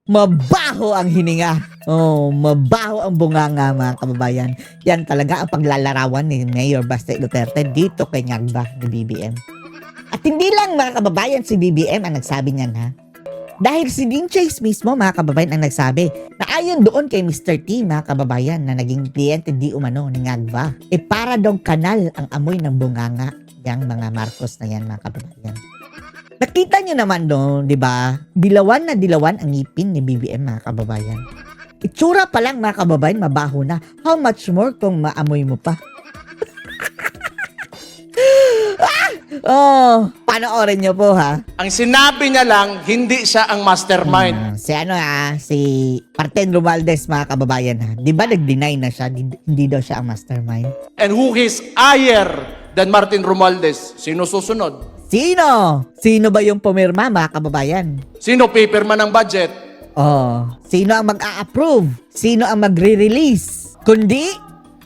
mabaho ang hininga. Oh, mabaho ang bunganga, mga kababayan. Yan talaga ang paglalarawan ni Mayor Baste Duterte dito kay Ngagba ni BBM. At hindi lang, mga kababayan, si BBM ang nagsabi niyan, ha? Dahil si Dean Chase mismo, mga kababayan, ang nagsabi na ayon doon kay Mr. T, mga kababayan, na naging kliyente di umano ni Ngagba, para daw kanal ang amoy ng bunganga yang mga Marcos na yan, mga kababayan. Nakita nyo naman doon, di ba? Dilawan na dilawan ang ngipin ni BBM, mga kababayan. Itsura pa lang, mga kababayan, mabaho na. How much more kung maamoy mo pa? Oh, panoorin nyo po, ha? Ang sinabi niya lang, hindi siya ang mastermind. Si Martin Romualdez, mga kababayan, ha? Di ba nag-deny na siya? Hindi daw siya ang mastermind. And who is higher than Martin Romualdez? Sino susunod? Sino? Sino ba yung pumirma, mga kababayan? Sino paperman ng budget? Oh, sino ang mag-a-approve? Sino ang magre-release? Kundi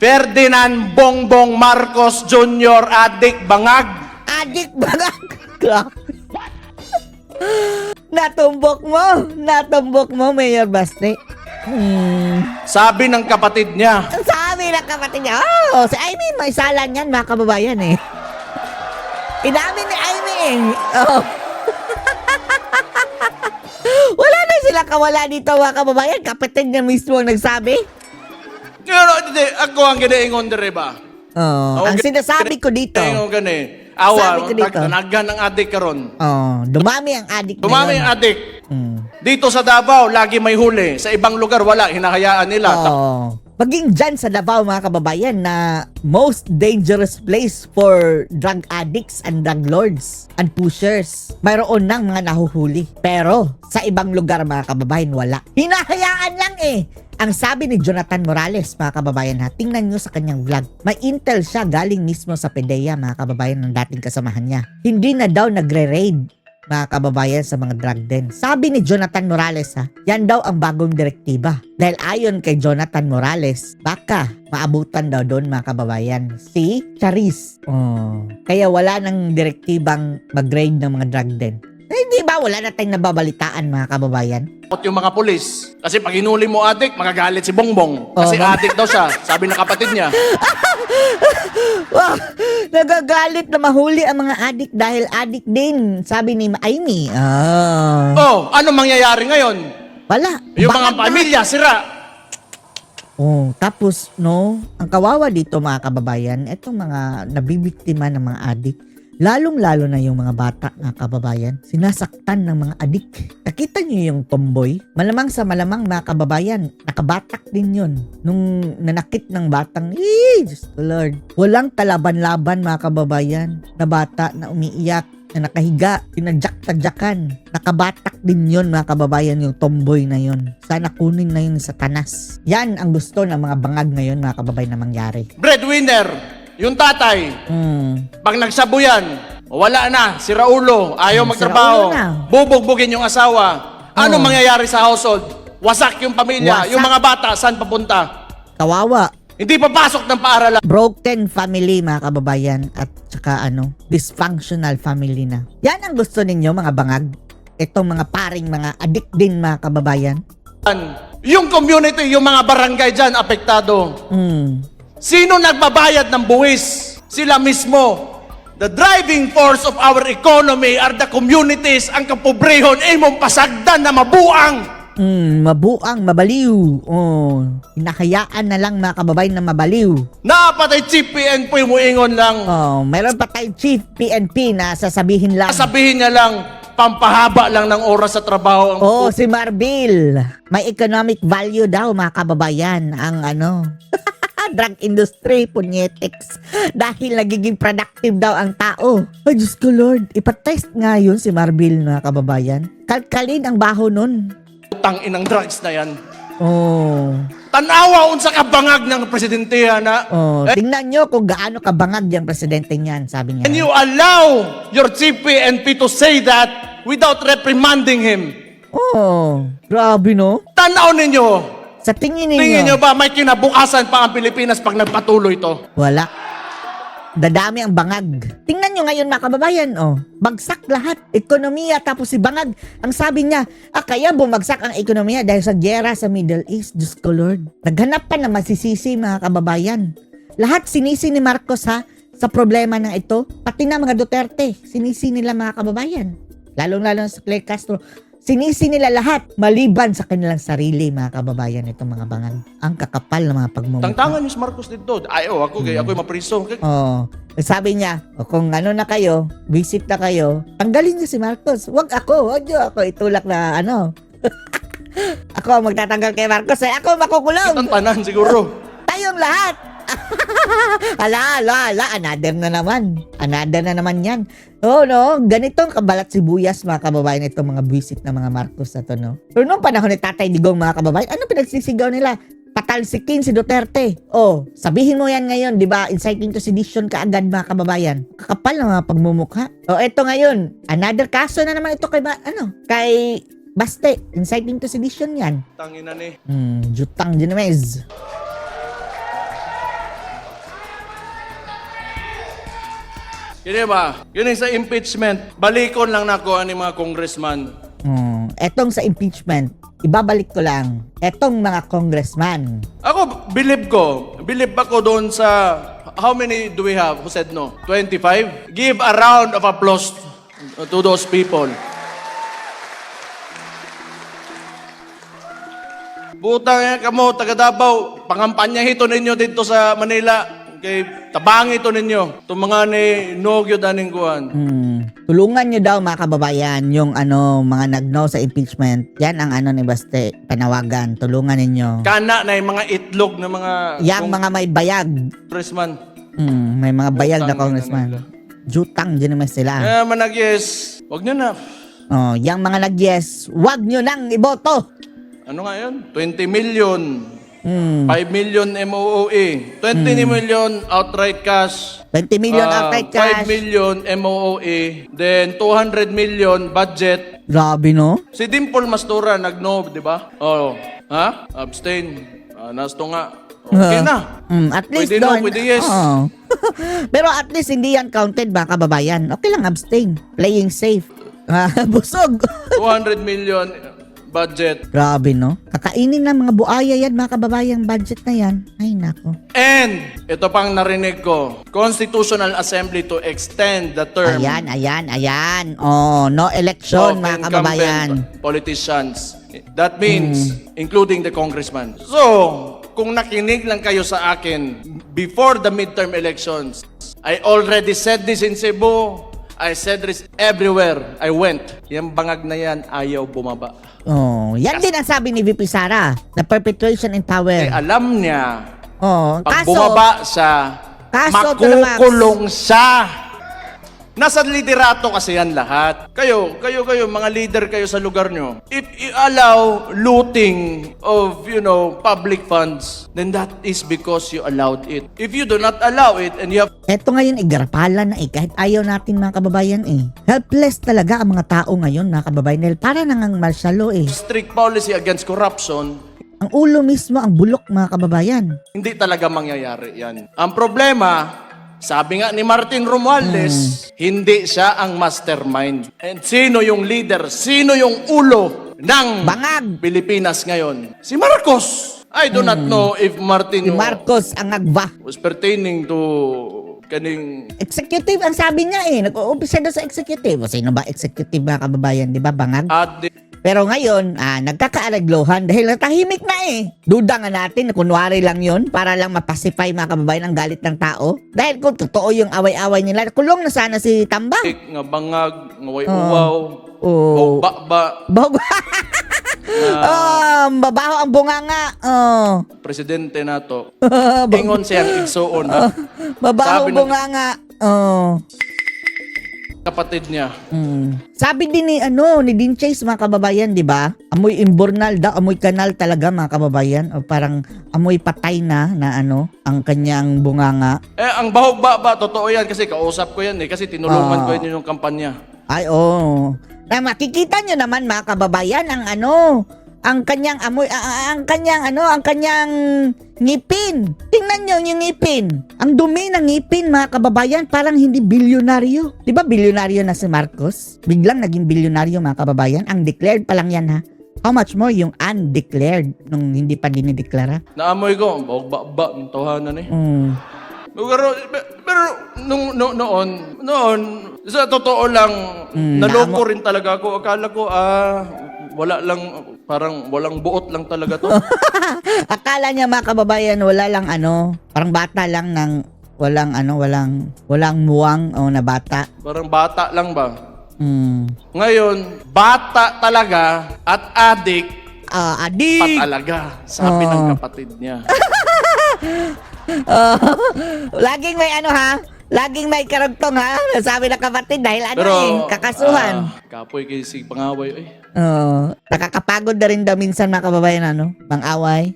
Ferdinand Bongbong Marcos Jr. Adik Bangag. adik bangag. Natumbok mo, Mayor Baste. Sabi ng kapatid niya. Ang sabi ng kapatid niya, oh, si Amy, may sala niyan, mga kababayan, eh. Inamin ni Amy, eh. Oh. Wala na sila kawala dito, mga kababayan. Kapatid niya mismo ang nagsabi. Pero hindi, ako ang ginaingon dire ba? Oh, ang sinasabi ko dito. Ingon gani. Awa, Sabi ko dito. naghan ang adik karon. Oh, dumami ang adik na Dumami yun. ang adik. Dito sa Davao, lagi may huli. Sa ibang lugar, wala. Hinahayaan nila. Oh. Maging dyan sa Davao, mga kababayan, na most dangerous place for drug addicts and drug lords and pushers. Mayroon nang mga nahuhuli. Pero sa ibang lugar, mga kababayan, wala. Hinahayaan lang eh. Ang sabi ni Jonathan Morales, mga kababayan, ha, tingnan nyo sa kanyang vlog. May intel siya galing mismo sa PDEA, mga kababayan, ng dating kasamahan niya. Hindi na daw nagre-raid, mga kababayan, sa mga drug den. Sabi ni Jonathan Morales, ha, yan daw ang bagong direktiba. Dahil ayon kay Jonathan Morales, baka maabutan daw doon, mga kababayan, si Charis. Oh. Kaya wala nang direktibang mag-raid ng mga drug den. Hindi ba wala na tayong nababalitaan, mga kababayan? Yung mga pulis. Kasi pag hinuli mo adik, magagalit si Bongbong. Kasi adik daw siya. Sabi ng kapatid niya. Wow, nagagalit na mahuli ang mga adik dahil adik din, sabi ni Amy. Oh, ano mangyayari ngayon? Wala. Yung mga Bakit ba? pamilya, sira. Oh, tapos, no, ang kawawa dito, mga kababayan, itong mga nabibiktima ng mga adik, lalong-lalo na yung mga bata, mga kababayan, sinasaktan ng mga adik. Nakita niyo yung tomboy? Malamang sa malamang, mga kababayan, nakabatak din yun. Nung nanakit ng batang, Diyos ko Lord. Walang kalaban-laban, mga kababayan, na bata na umiiyak, na nakahiga, tinadyak-tadyakan. Nakabatak din yun, mga kababayan, yung tomboy na yun. Sana kunin na yun sa tanas. Yan ang gusto ng mga bangag ngayon, mga kababayan, na mangyari. Breadwinner, yung tatay. Pag nagsabu yan, wala na, si Raulo, ayaw Si magtrabaho. Raulo na. Bubugbugin yung asawa. Ano mangyayari sa household? Wasak yung pamilya. Wasak. Yung mga bata, saan papunta? Kawawa. Hindi papasok ng paaralan. Broken family, mga kababayan, at saka dysfunctional family na. Yan ang gusto ninyo, mga bangag. Itong mga paring mga adik din, mga kababayan. Yung community, yung mga barangay dyan, apektado. Sino nagbabayad ng buwis? Sila mismo. The driving force of our economy are the communities. Ang kapobrehon ay mong pasagdan na mabuang. Mabuang, mabaliw. Hinahayaan na lang, mga kababayan, na mabaliw. Napatay chief PNP mo ingon lang. Mayroon pa tayong chief PNP na sasabihin lang. Sabihin niya lang, pampahaba lang ng oras sa trabaho. Si Marbil. May economic value daw, mga kababayan, ang drug industry, punyetics. Dahil nagiging productive daw ang tao. Ay, Diyos ko Lord, ipatest nga yun si Marbil, mga kababayan. Kalkalin ang baho nun. Utang inang drugs na yan. Tanawa unsa kabangag ng presidente na. Tingnan nyo kung gaano kabangag yung presidente niyan, sabi niya. Can you allow your chief PNP to say that without reprimanding him? Grabe no? Tanaw ninyo. Sa tingin ninyo. Tingin nyo ba may kinabukasan pa ang Pilipinas pag nagpatuloy to? Wala. dadami ang bangag. Tingnan nyo ngayon mga kababayan, oh. Bagsak lahat. Ekonomiya, tapos si bangag. Ang sabi niya, kaya bumagsak ang ekonomiya dahil sa gyera sa Middle East. Diyos ko Lord. Naghanap pa na masisisi mga kababayan. Lahat sinisi ni Marcos ha, sa problema ng ito. Pati na mga Duterte, sinisi nila mga kababayan. Lalong-lalo sa Clay Castro. Sinisi nila lahat maliban sa kanilang sarili mga kababayan itong mga bangag. Ang kakapal ng mga pagmumukha. Tangtangan yung si Marcos dito. Ay, ako ako'y mapriso. Oh, sabi niya, kung ano na kayo, visit na kayo, tanggalin niyo si Marcos. Wag niyo ako itulak na ano. Ako ang magtatanggal kay Marcos, ako makukulong. Tanan siguro. Tayong lahat. Ala, another na naman yan. Oh, no, ganitong kabalat sibuyas mga kababayan itong mga visit na mga Marcos na to, no? Pero noong panahon ni Tatay Digong mga kababayan, ano pinagsisigaw nila? Patalsikin si Duterte. Oh, sabihin mo yan ngayon, di ba? Inciting to sedition kaagad mga kababayan. Kakapal ng mga pagmumukha. Oh, eto ngayon, another kaso na naman ito kay Baste. Inciting to sedition yan. Tangina ni. Jutang Genovese. Yun ba? Yun yung sa impeachment. Balikon lang nako ani mga congressman. Etong sa impeachment, ibabalik ko lang. Etong mga congressman. Ako, believe ako doon sa, how many do we have who said no? 25? Give a round of applause to those people. Butang yan kamo, taga Davao, pangampanya hito ninyo dito sa Manila. Kay tabangi ito ninyo. Itong mga ni Nogyo daning kuhan. Tulungan nyo daw mga kababayan yung mga nag-no sa impeachment. Yan ang ni Baste, panawagan. Tulungan ninyo. Kana na yung mga itlog na mga... Yang mga may bayag. Congressman. May mga bayag na congressman. Jutang, dyan naman sila. Kaya manag-yes, wag nyo na. Yang mga nag-yes, wag nyo nang iboto. Ano nga yun? 20 million. 5 million MOOE. 20 million outright cash. 20 million outright cash. 5 million MOOE. Then 200 million budget. Grabe, no? Si Dimple Mastura nag-no, di ba? Oh. Ha? Abstain. Nasto nga. Okay na. At least Pwede doon. no, pwede yes. Pero at least hindi yan counted ba kababayan? Okay lang abstain. Playing safe. Busog. 200 million budget. Grabe, no? Kakainin ng mga buaya yan, mga kababayang budget na yan. Ay, nako. And, ito pang narinig ko, Constitutional Assembly to extend the term Ayan. No election, mga kababayan. Politicians. That means, including the congressman. So, kung nakinig lang kayo sa akin, before the midterm elections, I already said this in Cebu, I said this everywhere I went. Yung bangag na yan, ayaw bumaba. Yan din ang sabi ni VP Sara, the perpetuation in power. Alam niya, pag kaso, bumaba siya, makukulong siya. Nasa liderato kasi yan lahat. Kayo, mga leader kayo sa lugar nyo. If you allow looting of, public funds, then that is because you allowed it. If you do not allow it and you have eto ngayon, igarapala na kahit ayaw natin mga kababayan Helpless talaga ang mga tao ngayon mga kababayan. Dahil para nangang martial law strict policy against corruption, ang ulo mismo ang bulok mga kababayan. hindi talaga mangyayari yan. Ang problema, sabi nga ni Martin Romualdez, hindi siya ang mastermind. And sino yung leader? Sino yung ulo ng Bangag! Pilipinas ngayon? Si Marcos. I do not know if Martin Si Marcos ang agba. was pertaining to kaning Executive ang sabi niya nag-uumpisa daw sa executive. O sino ba executive mga kababayan? Di ba bangag? at Pero ngayon, nagkakaalaglohan dahil natahimik na Duda nga natin na kunwari lang yon para lang mapacify mga kababayan ang galit ng tao. Dahil kung totoo yung away-away nila, kulong na sana si Tamba. nga bangag, nga way uwaw, ba Bog. Babaho ang bunganga. presidente nato. Ingon siyang igsuon ha. Babaho Sabi ang bunganga. Kapatid niya. Sabi din ni Dean Chase mga kababayan, di ba? Amoy imbornal daw, amoy kanal talaga mga kababayan. O parang amoy patay na ang kanyang bunganga. Ang bahog ba, totoo yan kasi kausap ko yan kasi tinulungan ko yun yung kampanya. Ay, Na makikita nyo naman mga kababayan ang ang kanyang amoy, ang kanyang ang kanyang ngipin. Tingnan nyo yung ngipin. Ang dumi ng ngipin, mga kababayan, parang hindi bilyonaryo. Di ba bilyonaryo na si Marcos? Biglang naging bilyonaryo, mga kababayan. Ang declared pa lang yan, ha? How much more yung undeclared nung hindi pa dinideklara? Naamoy ko, ba, ang tawanan eh. Pero noon, sa totoo lang, naloko rin talaga ako. Akala ko, wala lang, parang walang buot lang talaga to. Akala niya, mga kababayan, wala lang parang bata lang ng walang muwang o na bata. Parang bata lang ba? Mm. Ngayon, bata talaga at adik Adik! pa talaga, sabi ng kapatid niya. Laging may laging may karugtong, ha? Sabi ng kapatid dahil kakasuhan. Kapoy kay si pangaway. Nakakapagod na rin daw minsan, mga kababayan, pang-away.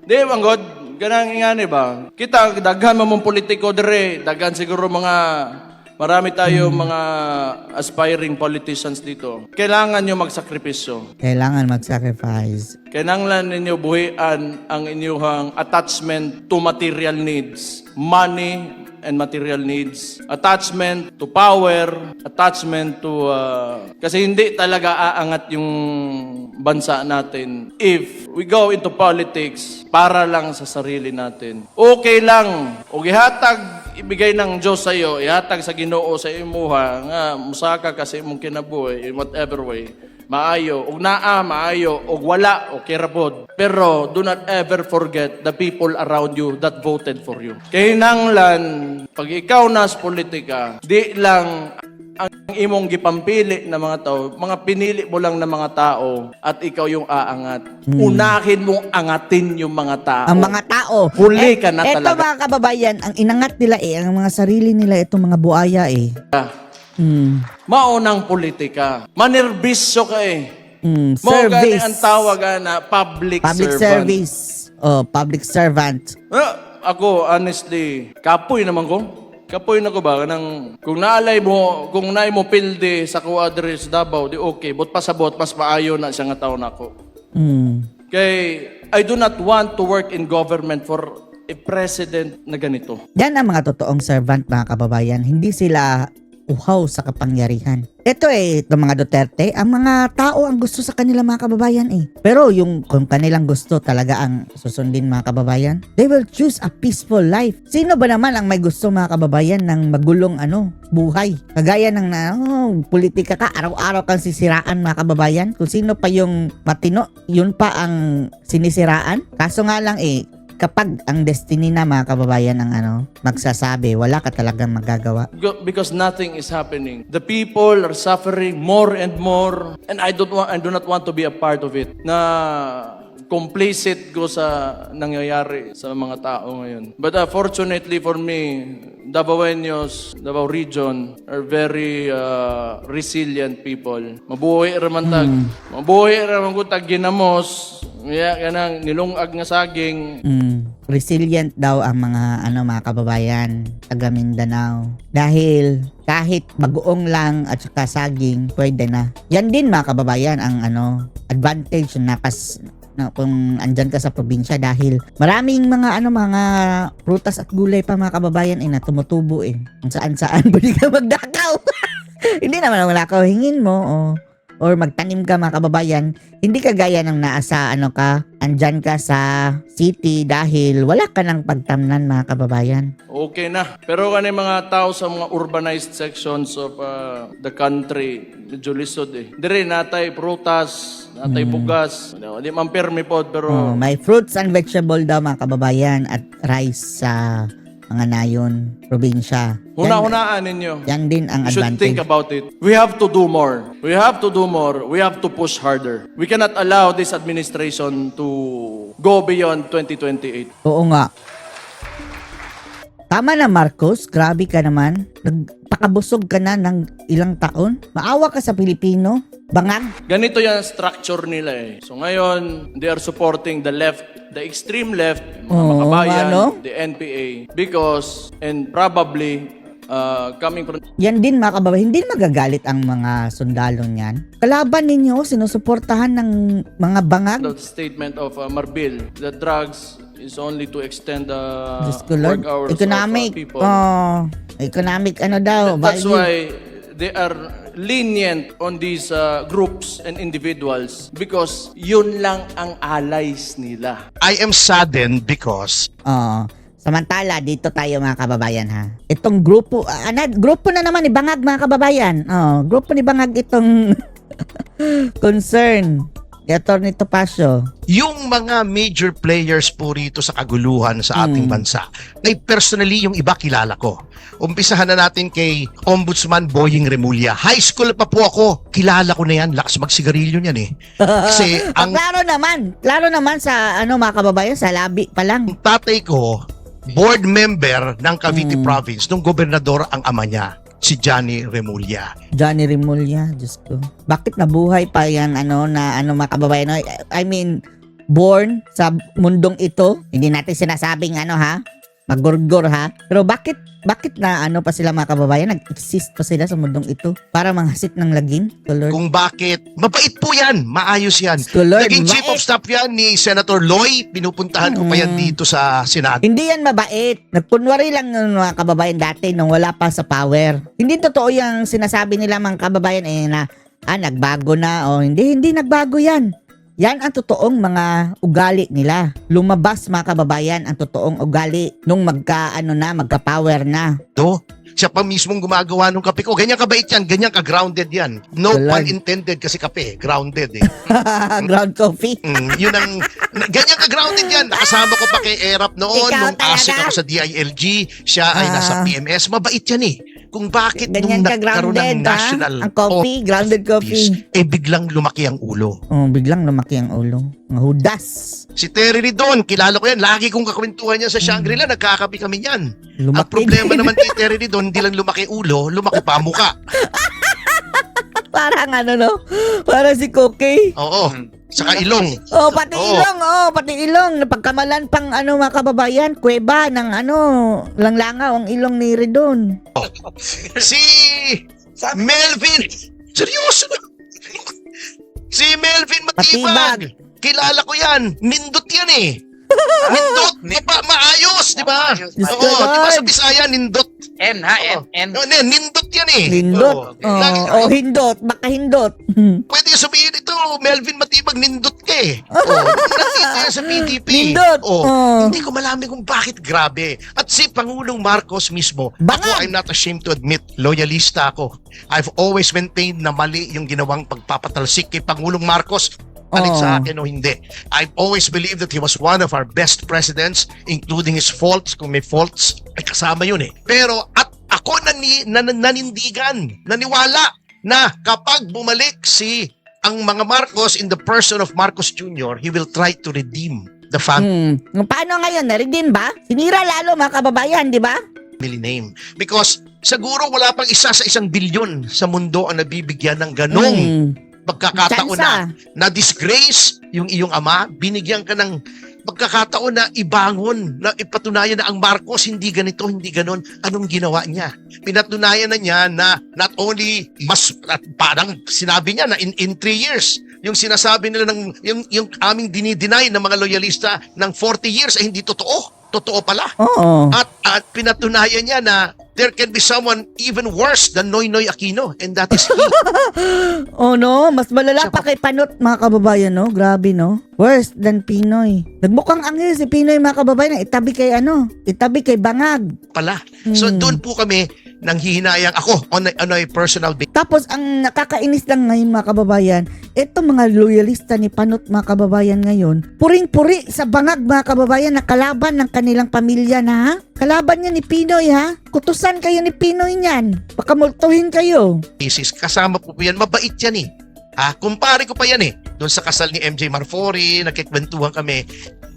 Di, manggod, ganang ingani ba? Kita, daghan mo mong politiko dire, daghan siguro marami tayo mga aspiring politicians dito. Kailangan nyo magsakripisyo. Kailangan mag-sacrifice. Kailangan ninyo buhian ang inyong attachment to material needs. Money and material needs. Attachment to power. Attachment to... kasi hindi talaga aangat yung bansa natin if we go into politics para lang sa sarili natin. Okay lang. O ibigay ng Diyos sa iyo, ihatag sa Ginoo sa imuha, nga musaka kasi mong kinabuhi in whatever way. Maayo, og maayo, og wala, o kirabod. Pero do not ever forget the people around you that voted for you. Kinahanglan, pag ikaw nas politika, di lang ang imong gipampili na mga tao, mga pinili mo lang na mga tao at ikaw yung aangat. Unahin mong angatin yung mga tao. Ang mga tao. Huli ka na Ito, talaga. mga kababayan, ang inangat nila ang mga sarili nila, itong mga buaya Maunang politika. Manerbisyo ka Mo gani Service. ang tawag na public servant. Service. Public servant. Ako, honestly, kapoy naman ko. Kapoy na ko ba? Kung naalay mo, kung naay mo pilde sa ko address Davao, di okay. Bot pasabot, mas maayo na siya nga taon ako. Kay, I do not want to work in government for a president na ganito. Yan ang mga totoong servant, mga kababayan. Hindi sila uhaw sa kapangyarihan. Ito itong mga Duterte, ang mga tao ang gusto sa kanila, mga kababayan Pero kung kanilang gusto talaga ang susundin, mga kababayan, they will choose a peaceful life. Sino ba naman ang may gusto, mga kababayan, ng magulong buhay? Kagaya ng politika ka, araw-araw kang sisiraan, mga kababayan. Kung sino pa yung matino, yun pa ang sinisiraan. Kaso nga lang kapag ang destiny na, mga kababayan, ang magsasabi, wala ka talagang magagawa. Because nothing is happening. The people are suffering more and more, and I do not want to be a part of it. Na complicit ko sa nangyayari sa mga tao ngayon. But fortunately for me, Davaoenos, Davao region are very resilient people. Mabuhay raman ko tag ginamos. Kanang nilungag nga saging. Resilient daw ang mga kababayan taga Mindanao. Dahil kahit bagoong lang at saka saging, pwede na. Yan din, mga kababayan, ang advantage na kung andyan ka sa probinsya, dahil maraming mga prutas at gulay pa, mga kababayan na tumutubo kung saan-saan pwede ka magdakaw. Hindi naman malakaw, hingin mo or magtanim ka, mga kababayan. Hindi ka gaya ng naasa andyan ka sa city dahil wala ka ng pagtamnan, mga kababayan. Okay na. Pero kani mga tao sa mga urbanized sections of the country, medyo lisod Dire natay prutas, natay bugas. Di man permi pod pero May fruits and vegetable daw, mga kababayan, at rice sa mga nayon, probinsya. Una-unaan ninyo. Yan din ang You should advantage. think about it. We have to do more. We have to do more. We have to push harder. We cannot allow this administration to go beyond 2028. Oo nga. Tama na, Marcos. Grabe ka naman. Nagpakabusog ka na ng ilang taon. Maawa ka sa Pilipino. Bangag. Ganito yung structure nila So ngayon, they are supporting the left, the extreme left, mga makabayan, the NPA, because, and probably, coming from Yan din mga kababayan, hindi magagalit ang mga sundalo niyan. Kalaban ninyo, sinusuportahan ng mga bangag. the statement of Marbil that drugs is only to extend the Diyos ko, Lord. work hours Economic. of people. Economic ano daw. That's value. why they are lenient on these groups and individuals because yun lang ang allies nila. I am saddened because Samantala, dito tayo mga kababayan ha. Itong grupo, grupo na naman ni Bangag mga kababayan. Grupo ni Bangag itong concern. Ni Atty. Topacio. yung mga major players po rito sa kaguluhan sa ating bansa, ay personally yung iba kilala ko. Umpisahan na natin kay Ombudsman Boying Remulla. High school pa po ako. Kilala ko na yan. Lakas magsigarilyo niyan eh. Kasi ang Klaro naman sa mga kababayan, sa labi pa lang. tatay ko, board member ng Cavite Province, nung gobernador ang ama niya, si Johnny Remulla. Johnny Remulla, Diyos ko. Bakit nabuhay pa yan, mga kababayan? I mean, born sa mundong ito. Hindi natin sinasabing magurgor ha. Pero bakit na pa sila mga kababayan? Nag-exist pa sila sa mundong ito para manghasit ng lagim? So, Lord. Kung bakit, mabait po yan, maayos yan. So, Lord, Naging chief of mabait. staff yan ni Senator Loy, pinupuntahan ko pa yan dito sa Senado. Hindi yan mabait. Nagkunwari lang ng mga kababayan dati nung wala pa sa power. Hindi totoo yung sinasabi nila mga kababayan na nagbago na o hindi nagbago yan. Yan ang totoong mga ugali nila. Lumabas mga kababayan ang totoong ugali nung magka-power na. Do, siya pa mismong gumagawa ng kape ko. Ganyan kabait yan, ganyan ka-grounded yan. No Wala. pun intended kasi kape, grounded eh. Ground coffee. Yun ang, ganyan ka-grounded yan. Nakasama ko pa kay Erap noon, Ikaw nung asik talaga? ako sa DILG, siya ay nasa PMS. Mabait yan eh. Kung bakit Ganyan nung ka nagkaroon grounded ng national Ang coffee, grounded coffee. biglang lumaki ang ulo. Biglang lumaki ang ulo. Ang hudas. Si Terry Ridon, kilala ko yan. Lagi kong kakwentuhan yan sa Shangri-La. Nagkakapi kami yan. Ang Lumaki problema din. naman kay Terry Ridon, hindi lang lumaki ulo, lumaki pa ang muka. Parang Parang si Cookie. Oo. Saka ilong. Pati Oo. pati ilong. Napagkamalan pang mga kababayan, kuweba ng langlangaw ang ilong ni Redon. Si Melvin. Seryoso na. Si Melvin Matibag. Kilala ko yan. Nindot yan eh. Nindot. Maayos, di ba? Diyos Oo, ko, di ba sa Lord. Bisaya, nindot. N ha, N. Nindot yan eh. Hindot. Oo. Hindot. Baka hindot. Pwede sabihin ito, Melvin Matibag, nindot ka eh. Nandito yan sa PDP. Nindot. Hindi ko malaman kung bakit grabe. At si Pangulong Marcos mismo, Bangag. ako, I'm not ashamed to admit, loyalista ako. I've always maintained na mali yung ginawang pagpapatalsik kay Pangulong Marcos. Palit sa akin o hindi. I've always believed that he was one of our best presidents, including his faults. Kung may faults, ay kasama yun eh. Pero at ako nanindigan, naniwala na kapag bumalik ang mga Marcos in the person of Marcos Jr., he will try to redeem the family Paano ngayon? Naridin ba? Sinira lalo mga kababayan, di ba? name. Because siguro wala pang isa sa 1 bilyon sa mundo ang nabibigyan ng ganong pagkakataon na disgrace yung iyong ama, binigyan ka ng pagkakataon na ibangon, na ipatunayan na ang Marcos hindi ganito, hindi ganon. Anong ginawa niya? Pinatunayan na niya na not only parang sinabi niya na in 3 years, yung sinasabi nila yung aming dinideny ng mga loyalista ng 40 years ay hindi totoo. Totoo pala. Oo. At pinatunayan niya na there can be someone even worse than Noynoy Aquino, and that is he. Mas malala pa kay Panot mga kababayan, no? Grabe, no? Worse than Pinoy. Nagmukhang angel si Pinoy mga kababayan, itabi kay Bangag. Pala. So doon po kami nang hihinayang ako on a personal basis. Tapos ang nakakainis lang ngayon mga kababayan, eto mga loyalista ni Panot mga kababayan ngayon, puring-puri sa Bangag mga kababayan na kalaban ng kanilang pamilya na ha? Kalaban niya ni Pinoy ha? Kutusan kayo ni Pinoy niyan. Baka multuhin kayo. Kasama po yan. Mabait yan eh. Kumpare ko pa yan eh. Doon sa kasal ni MJ Marfori, nagkikwentuhan kami.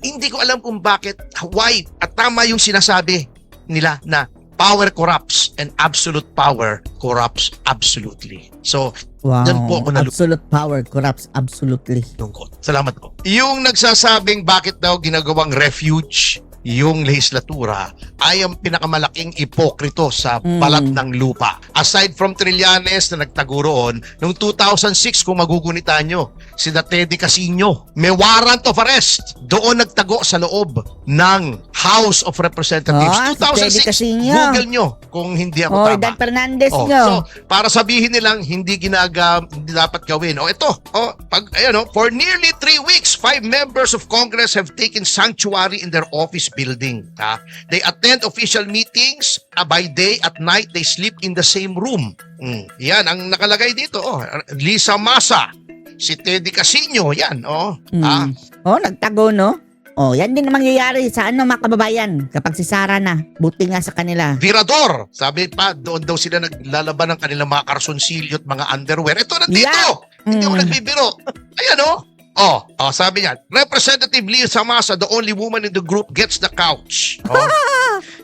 Hindi ko alam kung bakit, why, at tama yung sinasabi nila na power corrupts and absolute power corrupts absolutely. So, Wow. Diyan po ako Absolute power corrupts absolutely. lungkot. Salamat po. Yung nagsasabing bakit daw ginagawang refuge yung lehislatura ay ang pinakamalaking ipokrito sa balat ng lupa. Aside from Trillanes na nagtago roon, noong 2006 kung magugunitan nyo, si Teddy Casino, may warrant of arrest. Doon nagtago sa loob ng House of Representatives. Si Teddy 2006, Casino. Google nyo kung hindi ako tama. Dan Fernandez Oh, nyo. so, para sabihin nilang hindi hindi dapat gawin. For nearly 3 weeks, 5 members of Congress have taken sanctuary in their office building. They attend official meetings by day, at night they sleep in the same room. Yan ang nakalagay dito. Lisa Masa, si Teddy Casino, yan. Nagtago, no? Yan din ang mangyayari sa mga kababayan kapag si Sara na. Buti nga sa kanila. Virador, sabi pa, doon daw sila naglalaban ng kanilang mga karsonsilyo at mga underwear. Ito nandito! Yeah. Hindi ako nagbibiro. Ayan sabi niya, Representative Lisa Masa, the only woman in the group, gets the couch.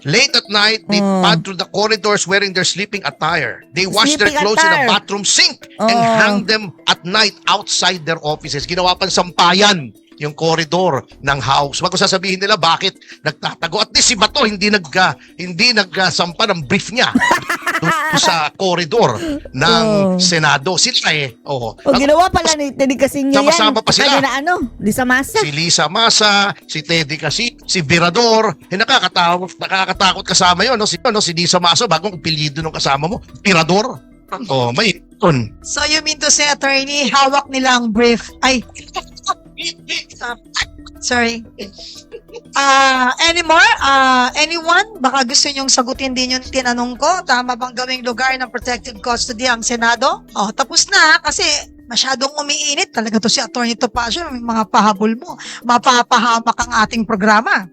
Late at night, they pad through the corridors wearing their sleeping attire. They wash their Sleeping clothes in a attire. bathroom sink and hang them at night outside their offices. Ginawa pang sampayan yung corridor ng house. Wag ko sasabihin nila bakit nagtatago. At least si Bato hindi nagsampa ng brief niya doon sa corridor ng Senado. Sila Ginawa pala ni Teddy Casino yan. Sama-sama pa sila. Lisa Masa. Si Lisa Masa, si Teddy Casino, si Virador. Nakakatakot kasama yun. Si Lisa Masa, bagong apelyido ng kasama mo. Virador. May ton. So you mean to say, attorney, hawak nila ang brief? Ay, sorry. Anymore? Anyone? Baka gusto nyong sagutin din yung tinanong ko. Tama bang gawing lugar ng protected custody ang Senado? Tapos na kasi masyadong umiinit talaga to si Attorney Topacio. May mga pahabol mo. Mapapahamak ang ating programa.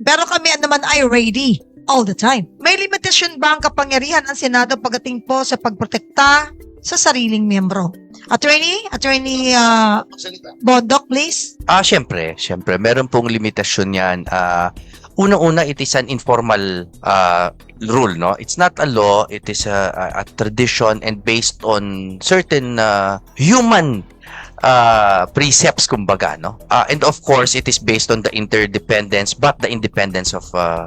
Pero kami naman ay ready all the time. May limitasyon ba ang kapangyarihan ng Senado pagdating po sa pagprotekta sa sariling miyembro? Attorney Bondoc, please. Siyempre, meron pong limitasyon yan. Unang-una, it is an informal rule, no? It's not a law, it is a tradition and based on certain human precepts, kumbaga, no? And of course, it is based on the interdependence but the independence of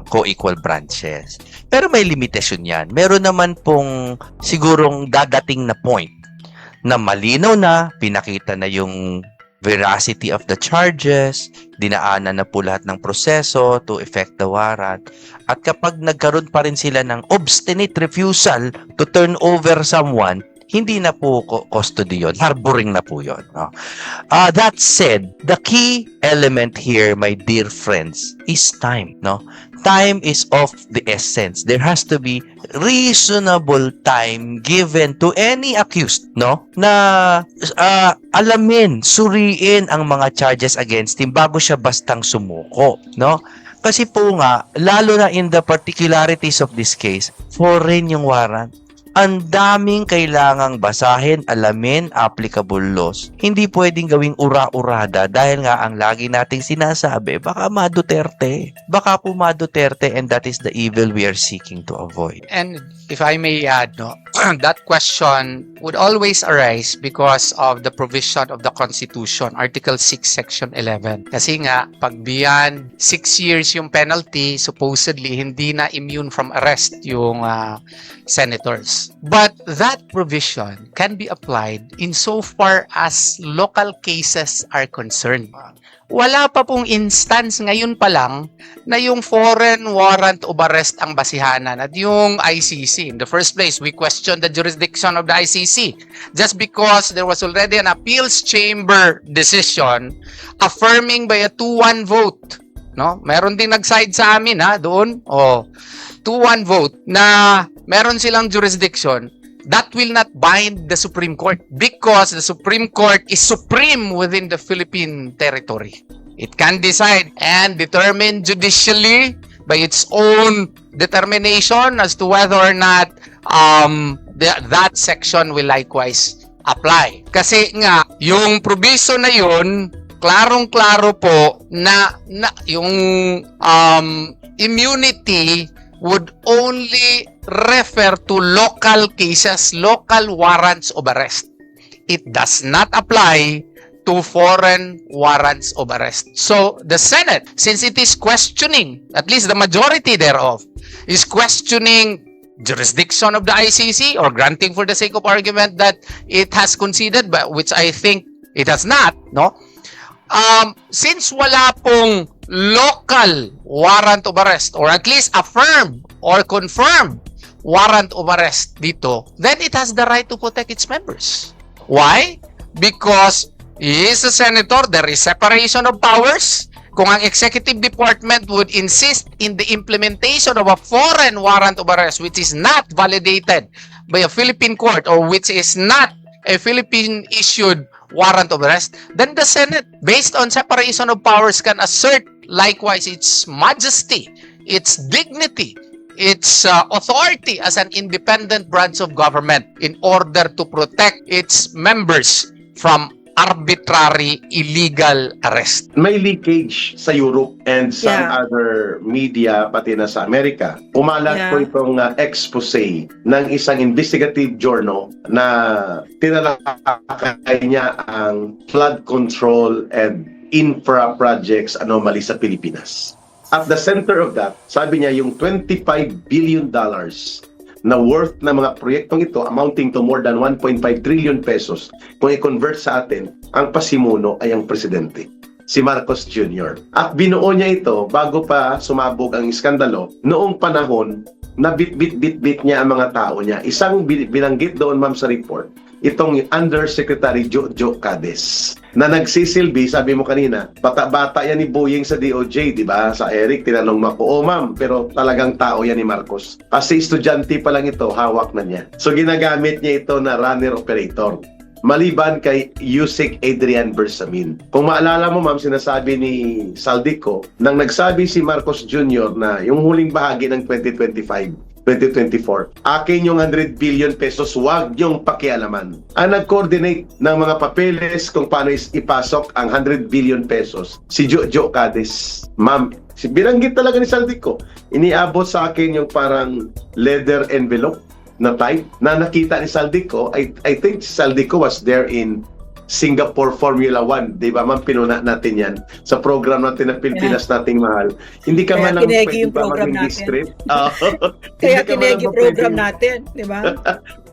co-equal branches. Pero may limitasyon yan. Meron naman pong sigurong dadating na point na malinaw na, pinakita na yung veracity of the charges, dinaanan na po lahat ng proseso to effect the warrant. At kapag nagkaroon pa rin sila ng obstinate refusal to turn over someone, hindi na po custody yun. Harboring na po yun. No? That said, the key element here, my dear friends, is time. No? Time is of the essence. There has to be reasonable time given to any accused, no? Na alamin, suriin ang mga charges against him bago siya bastang sumuko, no? Kasi po nga, lalo na in the particularities of this case, foreign yung warrant. Ang daming kailangang basahin, alamin, applicable laws. Hindi pwedeng gawing ura-urada dahil nga ang lagi nating sinasabi, baka ma-Duterte. Baka po ma-Duterte, and that is the evil we are seeking to avoid. And if I may add, no, that question would always arise because of the provision of the Constitution, Article 6, Section 11. Kasi nga, pag beyond 6 years yung penalty, supposedly, hindi na immune from arrest yung senators. But that provision can be applied insofar as local cases are concerned. Wala pa pong instance ngayon pa lang na yung foreign warrant of arrest ang basihanan at yung ICC. In the first place, we question the jurisdiction of the ICC just because there was already an appeals chamber decision affirming by a 2-1 vote. No? Meron din nag-side sa amin doon. 2-1 vote na meron silang jurisdiction. That will not bind the Supreme Court because the Supreme Court is supreme within the Philippine territory. It can decide and determine judicially by its own determination as to whether or not that section will likewise apply. Kasi nga, yung proviso na yun, klarong-klaro po na yung immunity would only refer to local cases, local warrants of arrest. It does not apply to foreign warrants of arrest. So the Senate, since it is questioning, at least the majority thereof, is questioning jurisdiction of the ICC or granting for the sake of argument that it has conceded, but which I think it has not, no? Since wala pong local warrant of arrest or at least affirm or confirm warrant of arrest dito, then it has the right to protect its members. Why? Because he is a senator, there is separation of powers. Kung ang executive department would insist in the implementation of a foreign warrant of arrest which is not validated by a Philippine court or which is not a Philippine-issued warrant of arrest, then the Senate, based on separation of powers, can assert likewise its majesty, its dignity, its authority as an independent branch of government in order to protect its members from arbitrary illegal arrest. May leakage sa Europe and some Yeah. other media pati na sa Amerika. Pumalat po itong expose ng isang investigative journal na tinalakay niya ang flood control and infra projects anomaly sa Pilipinas. At the center of that, sabi niya yung $25 billion na worth na mga proyektong ito amounting to more than 1.5 trillion pesos. Kung i-convert sa atin, ang pasimuno ay ang presidente, si Marcos Jr. At binuo niya ito bago pa sumabog ang iskandalo. Noong panahon, na bit-bit niya ang mga tao niya. Isang binanggit doon, ma'am, sa report, itong Undersecretary Jojo Cades na nagsisilbi, sabi mo kanina, bata-bata yan ni Boying sa DOJ, di ba? Sa Eric, tinanong mo ako, oh ma'am, pero talagang tao yan ni Marcos. Kasi estudyante pa lang ito, hawak na niya. So ginagamit niya ito na runner-operator. Maliban kay Yusek Adrian Bersamin. Kung maalala mo, ma'am, sinasabi ni Saldico, nang nagsabi si Marcos Jr. na yung huling bahagi ng 2024, akin yung 100 billion pesos, wag yung pakialaman. Ang nag-coordinate ng mga papeles kung paano ipasok ang 100 billion pesos, si Jojo Cades. Ma'am, binanggit talaga ni Saldico, iniabot sa akin yung parang leather envelope na type na nakita ni Saldico. I think Saldico was there in Singapore Formula 1, di ba ma'am? Pinuna natin yan sa program natin na Pilipinas nating mahal. Hindi ka Kaya man lang kinegi pwede yung ba program maging natin. discreet? Kaya Hindi ka man lang kinegi ba program pwedeng- natin, di ba?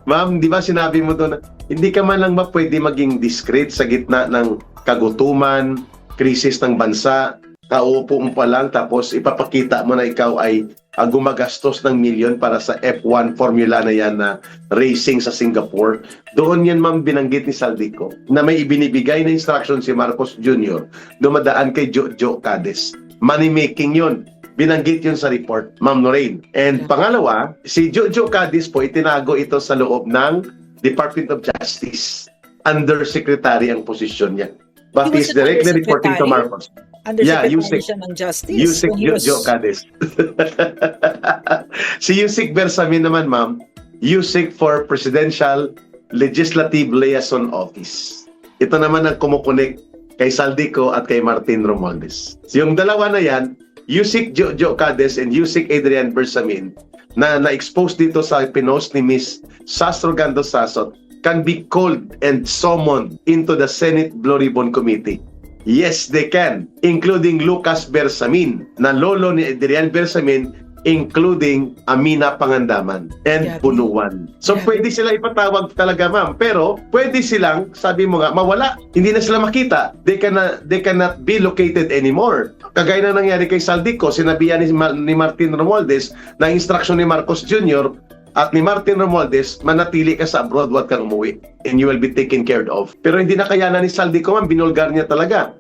Ma'am, di ba sinabi mo doon na hindi ka man lang ba pwede maging discreet sa gitna ng kagutuman, krisis ng bansa, kaupo mo pa lang tapos ipapakita mo na ikaw ay gumagastos ng milyon para sa F1 formula na yan na racing sa Singapore. Doon yan, ma'am, binanggit ni Saldico na may ibinibigay na instruction si Marcos Jr. dumadaan kay Jojo Cades. Money making yun. Binanggit yun sa report, Ma'am Lorraine. And pangalawa, si Jojo Cades po, itinago ito sa loob ng Department of Justice. Undersecretary ang posisyon niya. But He he's was an directly reporting to undersecretary? Marcos. Undersecretary Yusek. siya ng Justice. Yusek when he was- Jojo Cades. Si Yusek Bersamin naman, ma'am, Yusek for Presidential Legislative Liaison Office. Ito naman ang kumukunik kay Saldico at kay Martin Romualdez. Yung dalawa na yan, Yusek Jojo Cades and Yusek Adrian Bersamin, na na-expose dito sa pinost ni Miss Sastro Gando Sasot, can be called and summoned into the Senate Blue Ribbon Committee. Yes, they can, including Lucas Bersamin, na lolo ni Adrian Bersamin, including Amina Pangandaman and Gabi. Bunuan. So Gabi. pwede sila ipatawag talaga, ma'am, pero pwede silang, sabi mo nga, mawala. Hindi na sila makita. They cannot be located anymore. Kagaya na nangyari kay Saldico, sinabihan ni Martin Romualdez na instruction ni Marcos Jr. at ni Martin Romualdez, manatili ka sa abroad, huwag kang umuwi and you will be taken care of. Pero hindi na kayanan ni Saldico, ma'am, binulgar niya talaga.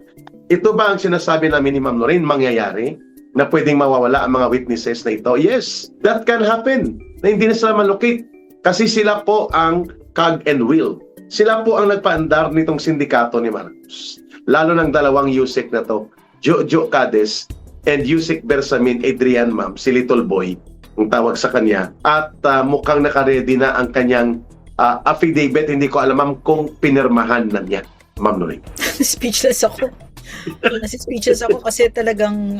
Ito ba ang sinasabi namin ni Ma'am Lorraine, mangyayari? Na pwedeng mawawala ang mga witnesses na ito? Yes, that can happen. Na hindi na sila malocate. Kasi sila po ang cog and wheel. Sila po ang nagpaandar nitong sindikato ni Marcos. Lalo ng dalawang Yusek na to, Jojo Cades and Yusek Bersamin Adrian, ma'am, si Little Boy, ang tawag sa kanya. At mukhang nakaredy na ang kanyang affidavit. Hindi ko alam, ma'am, kung pinirmahan na niya, Ma'am Lorraine. Speechless ako. Speechless ako kasi talagang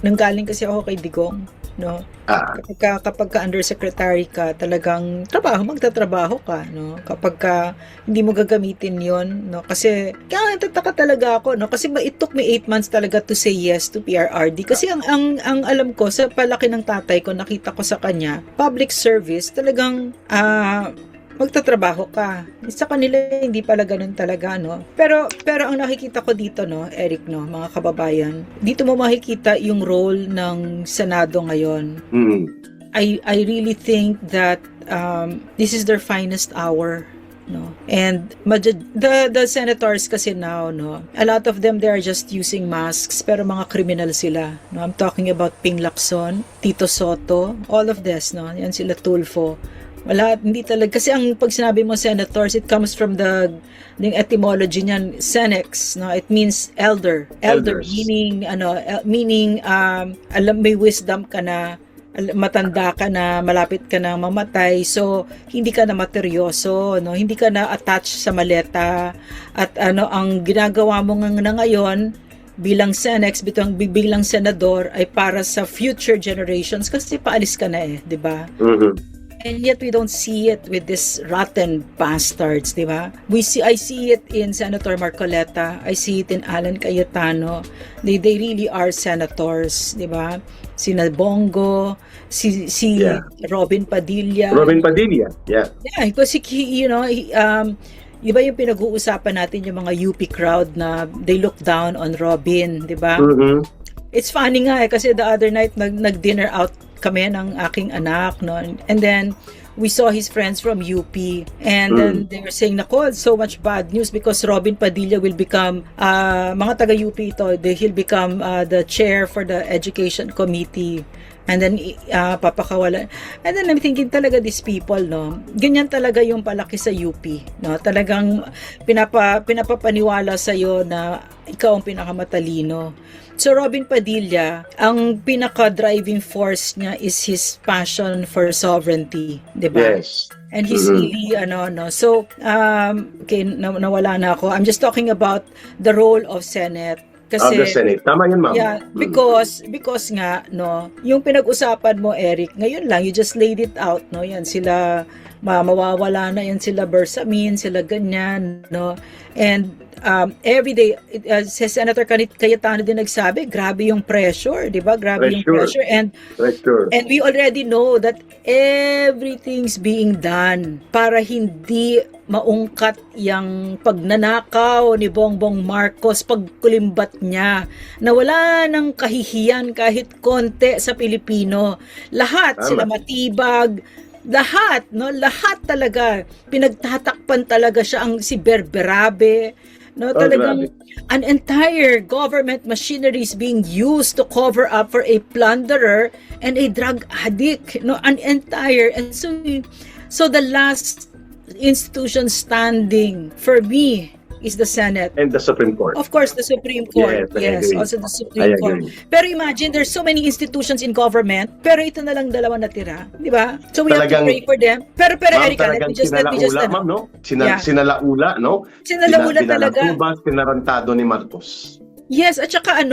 nanggaling kasi ako kay Digong. no? Ah, Kapag ka undersecretary ka, talagang magtatrabaho ka, no? Kapag ka hindi mo gagamitin 'yon, no? Kasi kaya natataka talaga ako, no? Kasi it took me 8 months talaga to say yes to PRRD. Kasi ang alam ko sa palaki ng tatay ko, nakita ko sa kanya, public service, talagang magtatrabaho ka. Sa kanila hindi pala ganun talaga, no? Pero ang nakikita ko dito, no, Eric, no, mga kababayan, dito mo makikita yung role ng Senado ngayon. mm, I really think that this is their finest hour, no. And the senators kasi now, no, a lot of them, they are just using masks, pero mga criminal sila, no. I'm talking about Ping Lacson, Tito Soto, all of this, no. Yan sila Tulfo. Wala, hindi talaga. Kasi ang pag sinabi mo senators, it comes from the etymology niyan, senex, no? It means elder. Elder, Elders. meaning, alam, may wisdom ka na, matanda ka na, malapit ka na mamatay, so hindi ka na materyoso, no? Hindi ka na attached sa maleta, at ang ginagawa mo na ngayon bilang senex, bilang senador, ay para sa future generations, kasi paalis ka na di ba? mhm. And yet we don't see it with this rotten bastards, di ba? I see it in Senator Marcoleta. I see it in Alan Cayetano. They really are senators, di ba? Sina Bongo, si Yeah. Robin Padilla. Robin Padilla, yeah. Yeah, because di ba yung pinag-uusapan natin yung mga UP crowd na they look down on Robin, di ba? Mhm. It's funny nga kasi the other night nag-dinner out kami ng aking anak, no? And then we saw his friends from UP, and then they were saying, nako, so much bad news because Robin Padilla will become mga taga UP ito, he'll become the chair for the education committee. And then papakawalan. And then I'm thinking talaga, these people, no, ganyan talaga yung palaki sa UP, no? Talagang pinapapaniwala sa iyo na ikaw ang pinakamatalino. So Robin Padilla, ang pinaka-driving force niya is his passion for sovereignty, 'di ba? Yes. And he's really So okay, nawala na ako. I'm just talking about the role of Senate. Of Kasi the Senate. Tama yun, ma'am. yeah, because nga, no, yung pinag-usapan mo, Eric, ngayon lang, you just laid it out, no, yan sila, mawawala na yan sila Bersamin, sila ganyan, no, and every day, si Senator Cayetano din nagsabi, grabe yung pressure, di ba, grabe yung pressure, and Pressure. we already know that everything's being done para hindi maungkat yung pagnanakaw ni Bongbong Marcos, pagkulimbat niya, na wala ng kahihiyan kahit konti sa Pilipino. Lahat, Tama. sila Matibag, lahat, no? Lahat talaga. Pinagtatakpan talaga siya, si Berberabe, no? Talagang an entire government machinery is being used to cover up for a plunderer and a drug addict, no? An entire, and so the last institution standing for me is the Senate. And the Supreme Court. Of course, the Supreme Court. Yes, I agree. Also the I Supreme Court. agree. Pero imagine, there's so many institutions in government, pero ito na lang dalawa natira, di ba? So we have to Talagang- pray for them. Pero Ma'am, Erica, let me just sinalaula, ma'am, no? Yeah. Sinalaula, no? Sinalaula talaga. Sinalakubas, sinarantado ni Marcos. Yes, at saka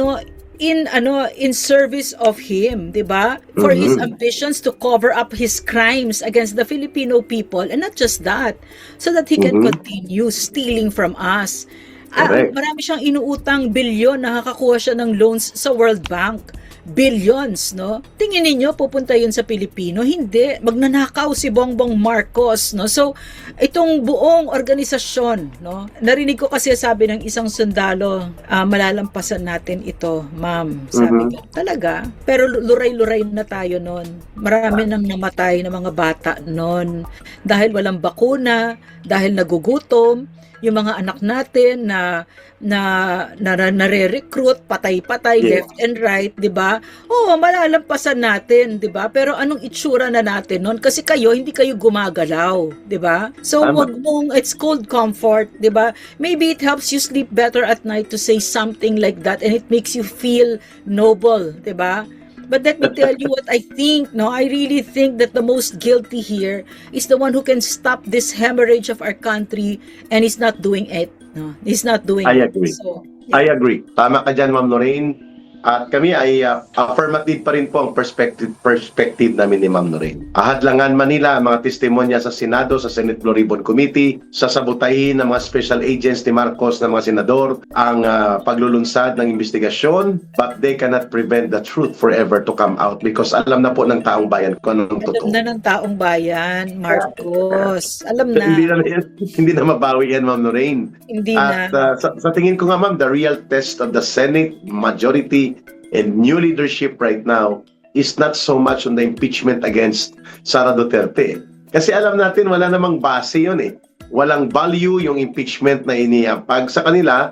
in service of him, 'di ba? For his ambitions to cover up his crimes against the Filipino people, and not just that, so that he can continue stealing from us. Correct. Marami siyang inuutang bilyon, nakakakuha siya ng loans sa World Bank. Billions, no? Tingin ninyo pupunta yun sa Pilipino? Hindi. Magnanakaw si Bongbong Marcos, no? So, itong buong organisasyon, no? Narinig ko kasi sabi ng isang sundalo, malalampasan natin ito, ma'am. Sabi ko, talaga? Pero luray-luray na tayo noon. Marami nang namatay na mga bata noon dahil walang bakuna, dahil nagugutom, yung mga anak natin na nare-recruit, patay-patay, Yeah. left and right, 'di ba? Oo, malalampasan natin, 'di ba? Pero anong itsura na natin noon? Kasi hindi kayo gumagalaw, 'di ba? So Tama. it's called comfort, 'di ba? Maybe it helps you sleep better at night to say something like that, and it makes you feel noble, 'di ba? But let me tell you what I think, no? I really think that the most guilty here is the one who can stop this hemorrhage of our country, and he's not doing it. No, he's not doing I it. agree. So, I agree. Tama ka dyan, Ma'am Lorraine. At kami ay affirmative pa rin po ang perspective namin ni Ma'am Noreen. Ahadlangan Manila ang mga testimonya sa Senado, sa Senate Blue Ribbon Committee, sasabotahin ng mga special agents ni Marcos na mga senador ang paglulunsad ng investigasyon, but they cannot prevent the truth forever to come out because alam na po ng taong bayan kung anong Alam totoo. na ng taong bayan, Marcos. Alam na. Hindi na mabawi yan, Ma'am Noreen. Hindi At na. sa tingin ko nga, Ma'am, the real test of the Senate majority and new leadership right now is not so much on the impeachment against Sara Duterte. Kasi alam natin, wala namang base yun eh. Walang value yung impeachment na iniapag sa kanila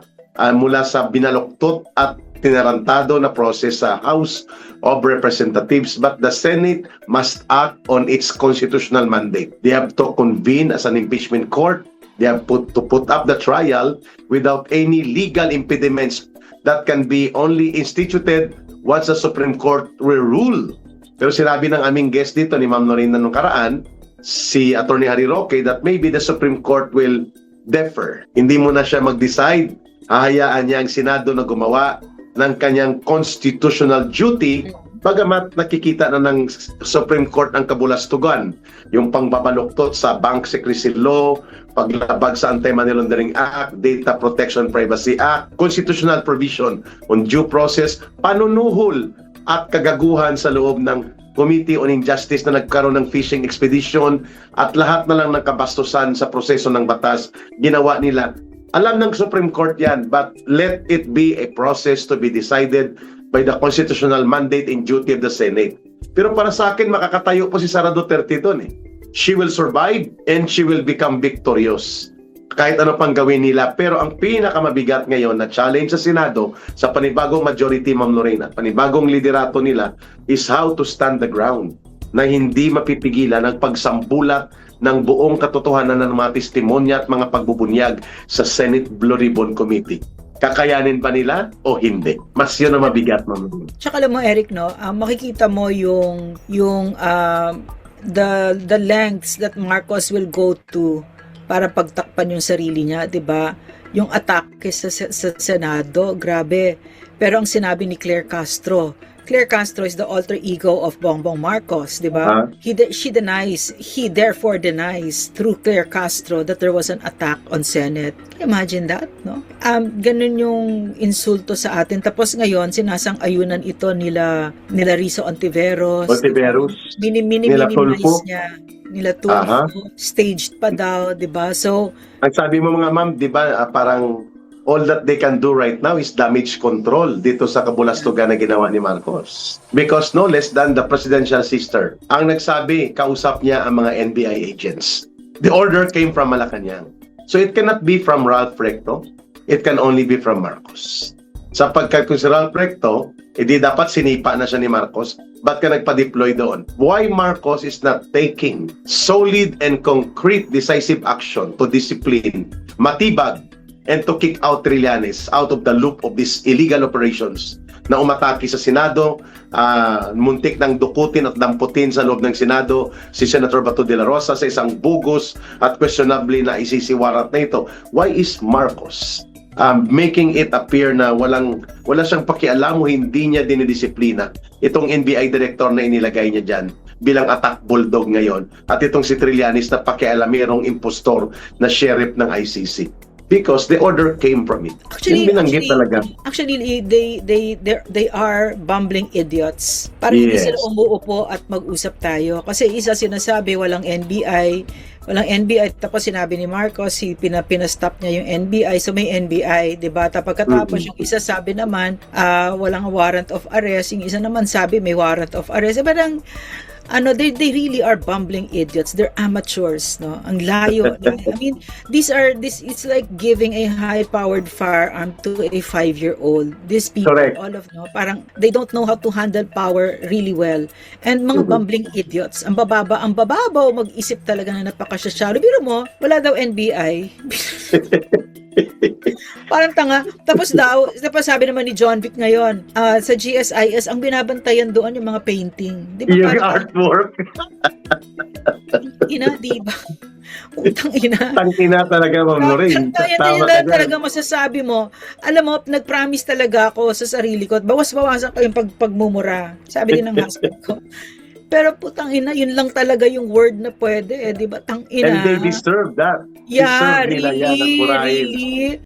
mula sa binaluktot at tinarantado na proses sa House of Representatives, but the Senate must act on its constitutional mandate. They have to convene as an impeachment court. They have to put up the trial without any legal impediments that can be only instituted once the Supreme Court will rule. Pero sinabi ng aming guest dito ni Ma'am Noreen na nung karaan, si Attorney Harry Roque, that maybe the Supreme Court will defer. Hindi mo na siya mag-decide. Hahayaan niya ang Senado na gumawa ng kanyang constitutional duty, bagamat nakikita na ng Supreme Court ang kabulastugan, yung pangbabaluktot sa Bank Secrecy Law, paglabag sa Anti-Money Laundering Act, Data Protection Privacy Act, constitutional provision on due process, panunuhol at kagaguhan sa loob ng Committee on Injustice na nagkaroon ng fishing expedition at lahat na lang ng kabastusan sa proseso ng batas, ginawa nila. Alam ng Supreme Court yan, but let it be a process to be decided by the constitutional mandate and duty of the Senate. Pero para sa akin, makakatayo po si Sara Duterte doon eh. She will survive and she will become victorious. Kahit ano pang gawin nila. Pero ang pinakamabigat ngayon na challenge sa Senado, sa panibagong majority, Ma'am Lorena, panibagong liderato nila, is how to stand the ground na hindi mapipigilan ang pagsambulat ng buong katotohanan ng mga testimonya at mga pagbubunyag sa Senate Blue Ribbon Committee. Kakayanin ba nila o hindi? Mas yun ang mabigat, Ma'am. Tsaka alam mo, Eric, no, makikita mo yung the lengths that Marcos will go to para pagtakpan yung sarili niya, 'di ba? Yung atake sa Senado, grabe. Pero ang sinabi ni Claire Castro is the alter ego of Bongbong Marcos, 'di ba? He therefore denies through Claire Castro that there was an attack on Senate. Can you imagine that, no? Ganun yung insulto sa atin. Tapos ngayon sinasang-ayunan ito nila Rizzo Ontiveros. Nila Tulfo. Niya. Nila Tulfo. Staged pa daw, 'di ba? So, ang sabi mo mga ma'am, 'di ba, parang all that they can do right now is damage control dito sa kabulastugan na ginawa ni Marcos. Because no less than the presidential sister ang nagsabi, kausap niya ang mga NBI agents. The order came from Malacanang. So it cannot be from Ralph Recto. It can only be from Marcos. Sapagkat kung si Ralph Recto, edi dapat sinipa na siya ni Marcos. Ba't ka nagpa-deploy doon? Why Marcos is not taking solid and concrete decisive action to discipline, matibag, and to kick out Trillanes out of the loop of these illegal operations na umatake sa Senado, muntik ng dukutin at damputin sa loob ng Senado si Senator Bato de la Rosa sa isang bugus at questionably na isisiwarat na ito. Why is Marcos making it appear na wala siyang pakialam o hindi niya dinidisiplina itong NBI director na inilagay niya dyan bilang attack bulldog ngayon at itong si Trillanes na pakialamerong impostor na sheriff ng ICC? Because the order came from it. Actually, they are bumbling idiots. Parang hindi sila umuupo at mag-usap tayo. Kasi isa sinasabi, walang NBI, tapos sinabi ni Marcos, pinastop niya yung NBI, so may NBI, diba? Pagkatapos yung isa sabi naman, walang warrant of arrest, yung isa naman sabi may warrant of arrest. Parang, they really are bumbling idiots. They're amateurs, no? Ang layo. I mean, it's like giving a high-powered firearm to a 5-year-old. These people, Correct. all of parang they don't know how to handle power really well. And mga bumbling idiots. Ang bababaw, mag-isip talaga na napakasyashalo. Biro mo, wala daw NBI. Parang tanga. Tapos sabi naman ni John Vic ngayon, sa GSIS, ang binabantayan doon yung mga painting. Di ba? Yung artwork. Di ba? Putang ina. Tangina talaga, Ma'am Lorraine. Yan Tama ka lang dyan. talaga masasabi mo. Alam mo, nag-promise talaga ako sa sarili ko at bawas-bawasan ko yung pagmumura. Sabi din ng husband ko. Pero putang ina, yun lang talaga yung word na pwede, di ba? Tang ina. And they deserve that. Yeah, Deserve nila yan ang really, murahin. really.